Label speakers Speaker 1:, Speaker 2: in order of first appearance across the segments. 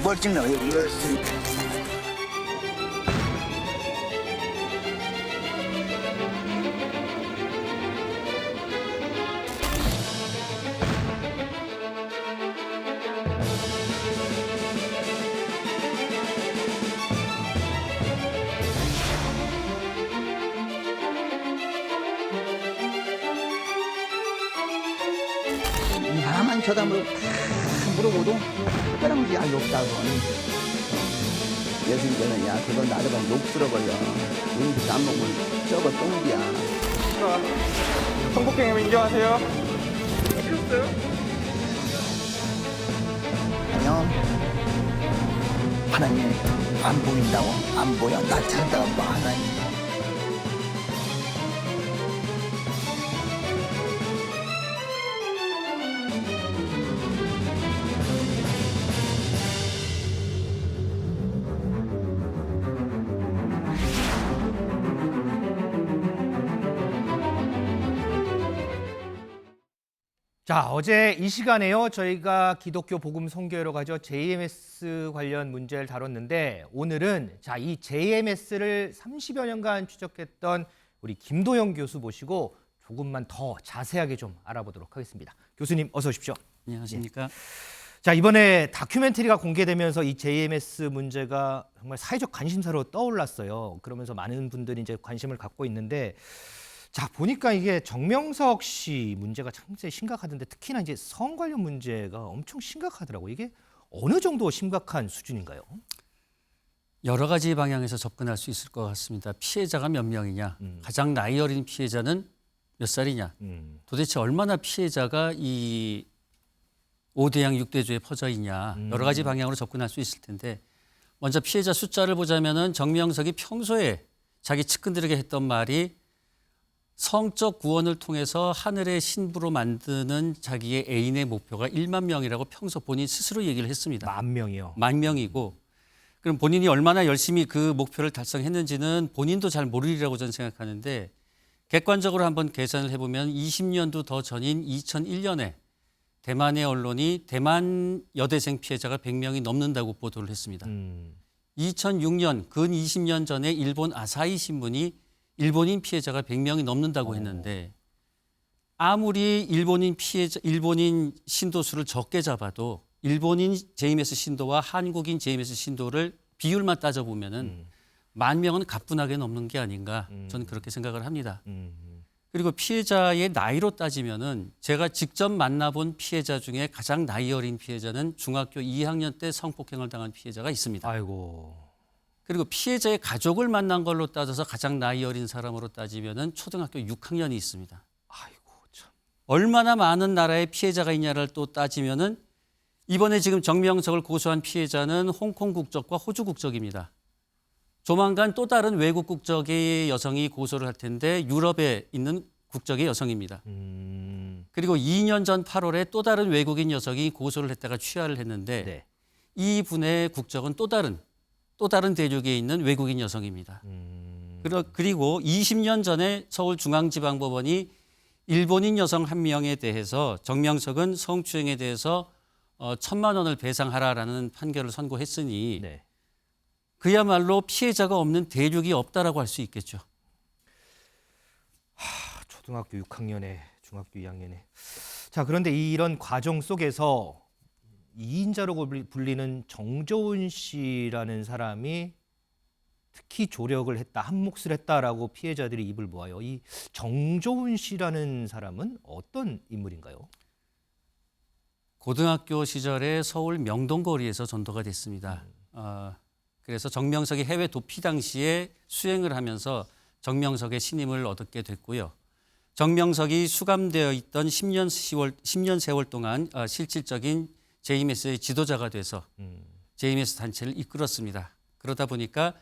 Speaker 1: 뭘 찍나 여기. 가만히 쳐다보고 다 물어보도 특별한 것이 알이 없다고. 여신께는 야 그거 나르면 욕 들어버려. 우리 땀먹으면 저거 똥이야.
Speaker 2: 성폭행 인정하세요? 찍었어요?
Speaker 1: 안녕. 하나님 안 보인다고 안 보여. 나 찾다가 뭐 하나님.
Speaker 3: 자, 어제 이 시간에요. 저희가 기독교 복음 선교회로 가죠. JMS 관련 문제를 다뤘는데 오늘은 자, 이 JMS를 30여 년간 추적했던 우리 김도영 교수 모시고 조금만 더 자세하게 좀 알아보도록 하겠습니다. 교수님 어서 오십시오.
Speaker 4: 안녕하십니까.
Speaker 3: 예. 자, 이번에 다큐멘터리가 공개되면서 이 JMS 문제가 정말 사회적 관심사로 떠올랐어요. 그러면서 많은 분들이 이제 관심을 갖고 있는데 자, 보니까 이게 정명석 씨 문제가 상당히 심각하던데 특히나 이제 성 관련 문제가 엄청 심각하더라고요. 이게 어느 정도 심각한 수준인가요?
Speaker 4: 여러 가지 방향에서 접근할 수 있을 것 같습니다. 피해자가 몇 명이냐, 가장 나이 어린 피해자는 몇 살이냐, 도대체 얼마나 피해자가 이 5대양 6대조에 퍼져 있냐, 여러 가지 방향으로 접근할 수 있을 텐데 먼저 피해자 숫자를 보자면은 정명석이 평소에 자기 측근들에게 했던 말이 성적 구원을 통해서 하늘의 신부로 만드는 자기의 애인의 목표가 1만 명이라고 평소 본인 스스로 얘기를 했습니다.
Speaker 3: 10,000명이요.
Speaker 4: 10,000명이고 그럼 본인이 얼마나 열심히 그 목표를 달성했는지는 본인도 잘 모르리라고 저는 생각하는데 객관적으로 한번 계산을 해보면 20년도 더 전인 2001년에 대만의 언론이 대만 여대생 피해자가 100명이 넘는다고 보도를 했습니다. 2006년 근 20년 전에 일본 아사히 신문이 일본인 피해자가 100명이 넘는다고 했는데 아무리 일본인 신도수를 적게 잡아도 일본인 JMS 신도와 한국인 JMS 신도를 비율만 따져보면은 10,000명은 가뿐하게 넘는 게 아닌가 저는 그렇게 생각을 합니다. 그리고 피해자의 나이로 따지면은 제가 직접 만나본 피해자 중에 가장 나이 어린 피해자는 중학교 2학년 때 성폭행을 당한 피해자가 있습니다.
Speaker 3: 아이고.
Speaker 4: 그리고 피해자의 가족을 만난 걸로 따져서 가장 나이 어린 사람으로 따지면은 초등학교 6학년이 있습니다.
Speaker 3: 아이고 참.
Speaker 4: 얼마나 많은 나라의 피해자가 있냐를 또 따지면은 이번에 지금 정명석을 고소한 피해자는 홍콩 국적과 호주 국적입니다. 조만간 또 다른 외국 국적의 여성이 고소를 할 텐데 유럽에 있는 국적의 여성입니다. 그리고 2년 전 8월에 또 다른 외국인 여성이 고소를 했다가 취하를 했는데
Speaker 3: 네.
Speaker 4: 이 분의 국적은 또 다른 대륙에 있는 외국인 여성입니다. 그리고 20년 전에 서울중앙지방법원이 일본인 여성 한 명에 대해서 정명석은 성추행에 대해서 1,000만 원을 배상하라라는 판결을 선고했으니
Speaker 3: 네.
Speaker 4: 그야말로 피해자가 없는 대륙이 없다라고 할 수 있겠죠.
Speaker 3: 초등학교 6학년에 중학교 2학년에. 자, 그런데 이런 과정 속에서 2인자로 불리는 정조은 씨라는 사람이 특히 조력을 했다, 한 몫을 했다라고 피해자들이 입을 모아요. 이 정조은 씨라는 사람은 어떤 인물인가요?
Speaker 4: 고등학교 시절에 서울 명동거리에서 전도가 됐습니다. 그래서 정명석이 해외 도피 당시에 수행을 하면서 정명석의 신임을 얻게 됐고요. 정명석이 수감되어 있던 10년 세월 동안 실질적인 JMS의 지도자가 돼서 JMS 단체를 이끌었습니다. 그러다 보니까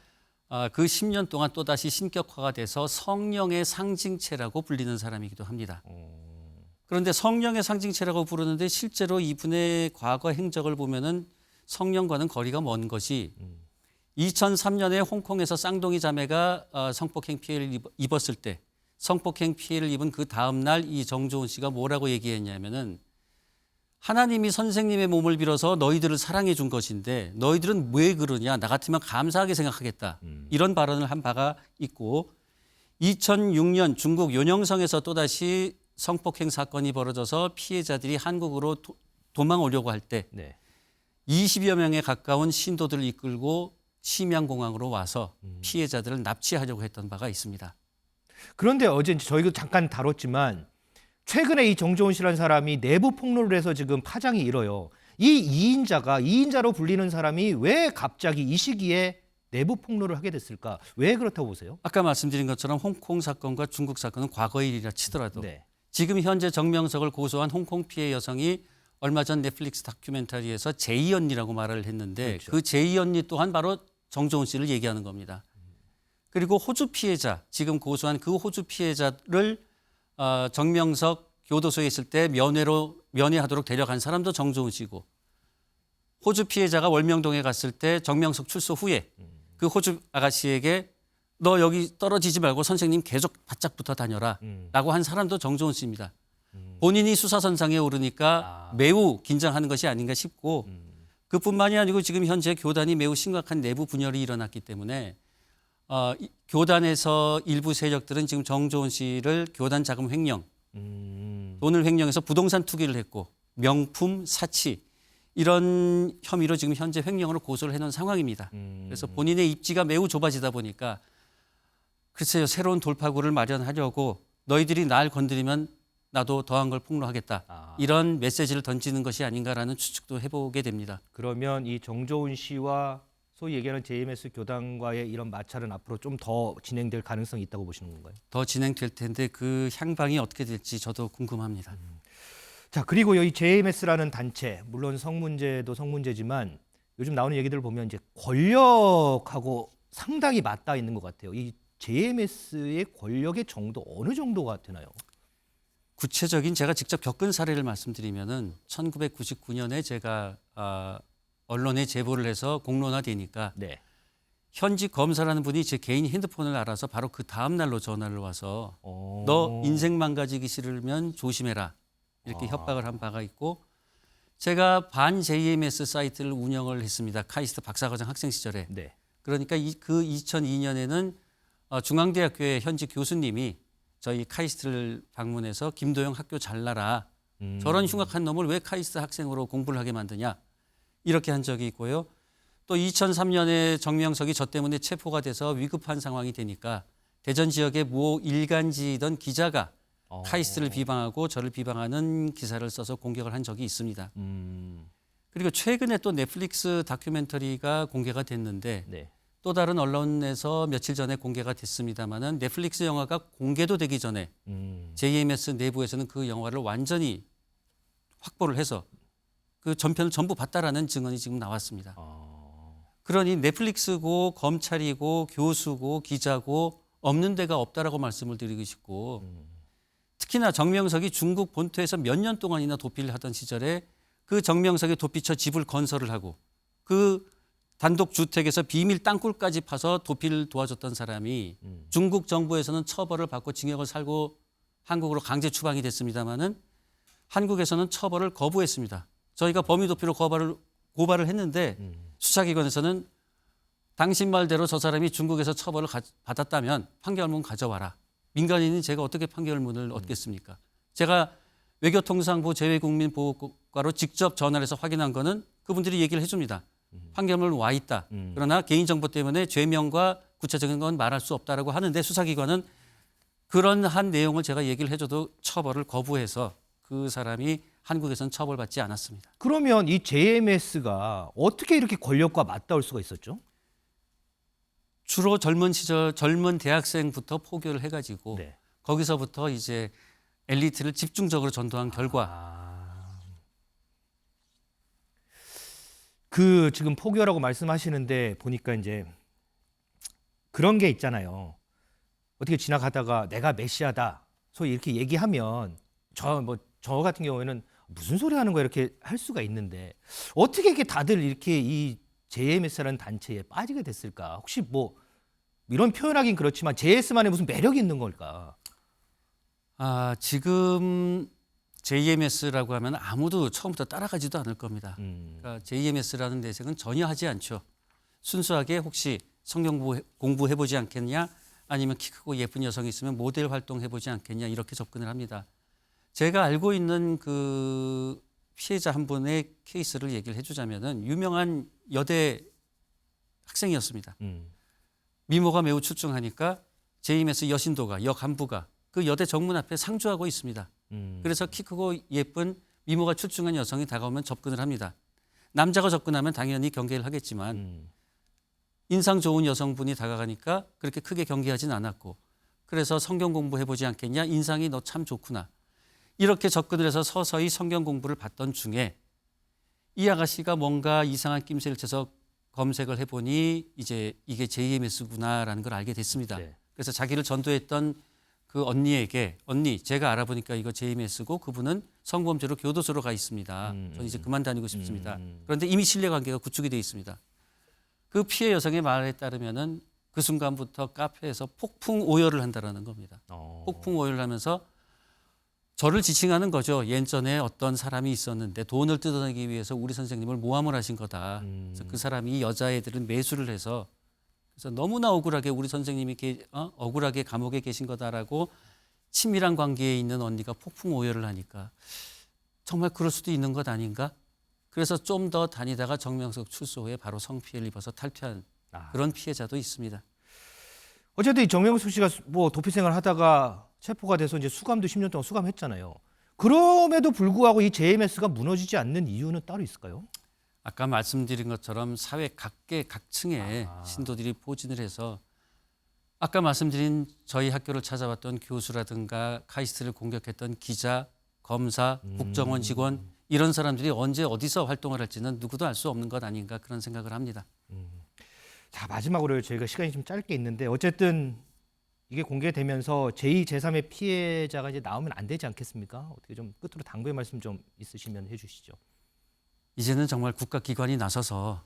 Speaker 4: 그 10년 동안 또다시 신격화가 돼서 성령의 상징체라고 불리는 사람이기도 합니다. 그런데 성령의 상징체라고 부르는데 실제로 이분의 과거 행적을 보면은 성령과는 거리가 먼 것이 2003년에 홍콩에서 쌍둥이 자매가 성폭행 피해를 입었을 때 성폭행 피해를 입은 그 다음 날 이 정조은 씨가 뭐라고 얘기했냐면은 하나님이 선생님의 몸을 빌어서 너희들을 사랑해 준 것인데 너희들은 왜 그러냐? 나 같으면 감사하게 생각하겠다. 이런 발언을 한 바가 있고 2006년 중국 요녕성에서 또다시 성폭행 사건이 벌어져서 피해자들이 한국으로 도망오려고 할 때
Speaker 3: 네.
Speaker 4: 20여 명에 가까운 신도들을 이끌고 심양공항으로 와서 피해자들을 납치하려고 했던 바가 있습니다.
Speaker 3: 그런데 어제 이제 저희도 잠깐 다뤘지만 최근에 이 정조은 씨라는 사람이 내부 폭로를 해서 지금 파장이 일어요. 이 2인자로 불리는 사람이 왜 갑자기 이 시기에 내부 폭로를 하게 됐을까? 왜 그렇다고 보세요?
Speaker 4: 아까 말씀드린 것처럼 홍콩 사건과 중국 사건은 과거의 일이라 치더라도
Speaker 3: 네.
Speaker 4: 지금 현재 정명석을 고소한 홍콩 피해 여성이 얼마 전 넷플릭스 다큐멘터리에서 제이 언니라고 말을 했는데
Speaker 3: 그렇죠.
Speaker 4: 그 제이 언니 또한 바로 정조은 씨를 얘기하는 겁니다. 그리고 호주 피해자, 지금 고소한 그 호주 피해자를 정명석 교도소에 있을 때 면회하도록 데려간 사람도 정조은 씨고 호주 피해자가 월명동에 갔을 때 정명석 출소 후에 그 호주 아가씨에게 너 여기 떨어지지 말고 선생님 계속 바짝 붙어 다녀라 라고 한 사람도 정조은 씨입니다. 본인이 수사선상에 오르니까 매우 긴장하는 것이 아닌가 싶고 그뿐만이 아니고 지금 현재 교단이 매우 심각한 내부 분열이 일어났기 때문에 교단에서 일부 세력들은 지금 정조은 씨를 교단 자금 횡령, 돈을 횡령해서 부동산 투기를 했고 명품 사치 이런 혐의로 지금 현재 횡령으로 고소를 해놓은 상황입니다. 그래서 본인의 입지가 매우 좁아지다 보니까 글쎄요 새로운 돌파구를 마련하려고 너희들이 날 건드리면 나도 더한 걸 폭로하겠다. 이런 메시지를 던지는 것이 아닌가라는 추측도 해보게 됩니다.
Speaker 3: 그러면 이 정조은 씨와 소위 얘기하는 JMS 교단과의 이런 마찰은 앞으로 좀 더 진행될 가능성이 있다고 보시는 건가요?
Speaker 4: 더 진행될 텐데 그 향방이 어떻게 될지 저도 궁금합니다.
Speaker 3: 자, 그리고 이 JMS라는 단체, 물론 성문제도 성문제지만 요즘 나오는 얘기들을 보면 이제 권력하고 상당히 맞닿아 있는 것 같아요. 이 JMS의 권력의 정도 어느 정도가 되나요?
Speaker 4: 구체적인 제가 직접 겪은 사례를 말씀드리면은 1999년에 제가 언론에 제보를 해서 공론화되니까
Speaker 3: 네.
Speaker 4: 현직 검사라는 분이 제 개인 핸드폰을 알아서 바로 그 다음 날로 전화를 와서
Speaker 3: 어.
Speaker 4: 너 인생 망가지기 싫으면 조심해라 이렇게 협박을 한 바가 있고 제가 반 JMS 사이트를 운영을 했습니다. 카이스트 박사과정 학생 시절에.
Speaker 3: 네.
Speaker 4: 그러니까 그 2002년에는 중앙대학교의 현직 교수님이 저희 카이스트를 방문해서 김도영 학교 잘나라. 저런 흉악한 놈을 왜 카이스트 학생으로 공부를 하게 만드냐. 이렇게 한 적이 있고요. 또 2003년에 정명석이 저 때문에 체포가 돼서 위급한 상황이 되니까 대전 지역의 모 일간지이던 기자가 카이스트를 비방하고 저를 비방하는 기사를 써서 공격을 한 적이 있습니다. 그리고 최근에 또 넷플릭스 다큐멘터리가 공개가 됐는데
Speaker 3: 네.
Speaker 4: 또 다른 언론에서 며칠 전에 공개가 됐습니다마는 넷플릭스 영화가 공개도 되기 전에 JMS 내부에서는 그 영화를 완전히 확보를 해서 그 전편을 전부 봤다라는 증언이 지금 나왔습니다. 그러니 넷플릭스고 검찰이고 교수고 기자고 없는 데가 없다라고 말씀을 드리고 싶고 특히나 정명석이 중국 본토에서 몇 년 동안이나 도피를 하던 시절에 그 정명석의 도피처 집을 건설을 하고 그 단독 주택에서 비밀 땅굴까지 파서 도피를 도와줬던 사람이 중국 정부에서는 처벌을 받고 징역을 살고 한국으로 강제 추방이 됐습니다마는 한국에서는 처벌을 거부했습니다. 저희가 범위 도피로 고발을 했는데 수사기관에서는 당신 말대로 저 사람이 중국에서 처벌을 받았다면 판결문 가져와라. 민간인인 제가 어떻게 판결문을 얻겠습니까? 제가 외교통상부 재외국민보호국가로 직접 전화를 해서 확인한 거는 그분들이 얘기를 해줍니다. 판결문 와 있다. 그러나 개인정보 때문에 죄명과 구체적인 건 말할 수 없다라고 하는데 수사기관은 그런 한 내용을 제가 얘기를 해줘도 처벌을 거부해서 그 사람이 한국에서는 처벌받지 않았습니다.
Speaker 3: 그러면 이 JMS가 어떻게 이렇게 권력과 맞닿을 수가 있었죠?
Speaker 4: 주로 젊은 시절 젊은 대학생부터 포교를 해가지고
Speaker 3: 네.
Speaker 4: 거기서부터 이제 엘리트를 집중적으로 전도한 결과
Speaker 3: 그 지금 포교라고 말씀하시는데 보니까 이제 그런 게 있잖아요. 어떻게 지나가다가 내가 메시아다. 소위 이렇게 얘기하면 저 같은 경우에는 무슨 소리 하는 거야 이렇게 할 수가 있는데 어떻게 이렇게 다들 이렇게 이 JMS라는 단체에 빠지게 됐을까? 혹시 뭐 이런 표현하긴 그렇지만 JS만의 무슨 매력이 있는 걸까?
Speaker 4: 지금 JMS라고 하면 아무도 처음부터 따라가지도 않을 겁니다.
Speaker 3: 음.
Speaker 4: 그러니까 JMS라는 내색은 전혀 하지 않죠. 순수하게 혹시 성경 공부해보지 않겠냐, 아니면 키 크고 예쁜 여성이 있으면 모델 활동해보지 않겠냐, 이렇게 접근을 합니다. 제가 알고 있는 그 피해자 한 분의 케이스를 얘기를 해주자면은 유명한 여대 학생이었습니다. 미모가 매우 출중하니까 JMS 여신도가, 여간부가 그 여대 정문 앞에 상주하고 있습니다. 그래서 키 크고 예쁜 미모가 출중한 여성이 다가오면 접근을 합니다. 남자가 접근하면 당연히 경계를 하겠지만 인상 좋은 여성분이 다가가니까 그렇게 크게 경계하진 않았고, 그래서 성경 공부해보지 않겠냐, 인상이 너 참 좋구나, 이렇게 접근을 해서 서서히 성경 공부를 받던 중에 이 아가씨가 뭔가 이상한 낌새를 쳐서 검색을 해보니 이제 이게 JMS구나라는 걸 알게 됐습니다.
Speaker 3: 네.
Speaker 4: 그래서 자기를 전도했던 그 언니에게, 언니 제가 알아보니까 이거 JMS고 그분은 성범죄로 교도소로 가 있습니다. 저는 이제 그만 다니고 싶습니다. 그런데 이미 신뢰관계가 구축이 돼 있습니다. 그 피해 여성의 말에 따르면은 그 순간부터 카페에서 폭풍 오열을 한다라는 겁니다. 폭풍 오열을 하면서 저를 지칭하는 거죠. 예전에 어떤 사람이 있었는데 돈을 뜯어내기 위해서 우리 선생님을 모함을 하신 거다. 그래서 그 사람이 여자애들을 매수를 해서, 그래서 너무나 억울하게 우리 선생님이 억울하게 감옥에 계신 거다라고 친밀한 관계에 있는 언니가 폭풍 오열을 하니까 정말 그럴 수도 있는 것 아닌가? 그래서 좀 더 다니다가 정명석 출소 후에 바로 성피해를 입어서 탈퇴한 그런 피해자도 있습니다.
Speaker 3: 어쨌든 이 정명숙 씨가 뭐 도피 생활 하다가 체포가 돼서 이제 수감도 10년 동안 수감했잖아요. 그럼에도 불구하고 이 JMS가 무너지지 않는 이유는 따로 있을까요?
Speaker 4: 아까 말씀드린 것처럼 사회 각계각층의 신도들이 포진을 해서 아까 말씀드린 저희 학교를 찾아왔던 교수라든가 카이스트를 공격했던 기자, 검사, 국정원 직원, 이런 사람들이 언제 어디서 활동을 할지는 누구도 알 수 없는 것 아닌가, 그런 생각을 합니다.
Speaker 3: 자, 마지막으로 저희가 시간이 좀 짧게 있는데 어쨌든 이게 공개되면서 제2, 제3의 피해자가 이제 나오면 안 되지 않겠습니까? 어떻게 좀 끝으로 당부의 말씀 좀 있으시면 해주시죠.
Speaker 4: 이제는 정말 국가기관이 나서서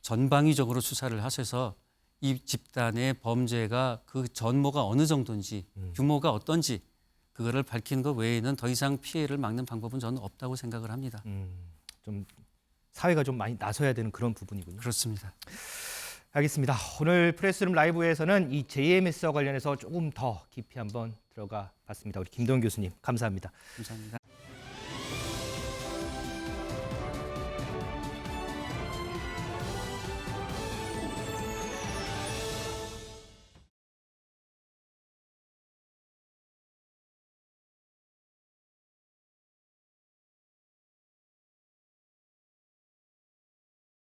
Speaker 4: 전방위적으로 수사를 하셔서 이 집단의 범죄가 그 전모가 어느 정도인지, 규모가 어떤지 그거를 밝히는 것 외에는 더 이상 피해를 막는 방법은 저는 없다고 생각을 합니다.
Speaker 3: 좀 사회가 좀 많이 나서야 되는 그런 부분이군요.
Speaker 4: 그렇습니다.
Speaker 3: 알겠습니다. 오늘 프레스룸 라이브에서는 이 JMS와 관련해서 조금 더 깊이 한번 들어가 봤습니다. 우리 김동현 교수님 감사합니다.
Speaker 4: 감사합니다.